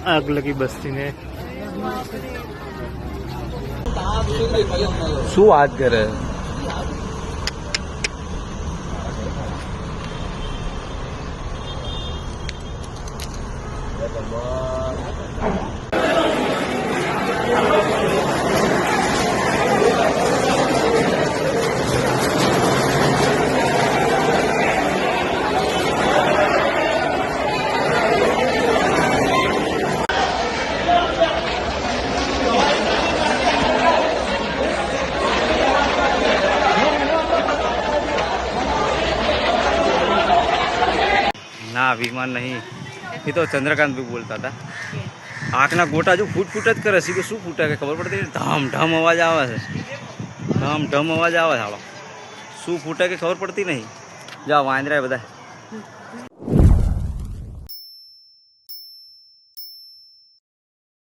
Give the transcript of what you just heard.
आग लगी बस्ती ने। શું વાત કરે? ना विमान नहीं, ये तो चंद्रकांत भी बोलता था। आँखना गोटा जो फूट फूट ज करे सी, शू फूटे के खबर पड़ती नहीं। ढम ढम अवाज आवे छे, ढम ढम अवाज आवे छे। शू फूटे के खबर पड़ती नहीं। जा वांदरा बधा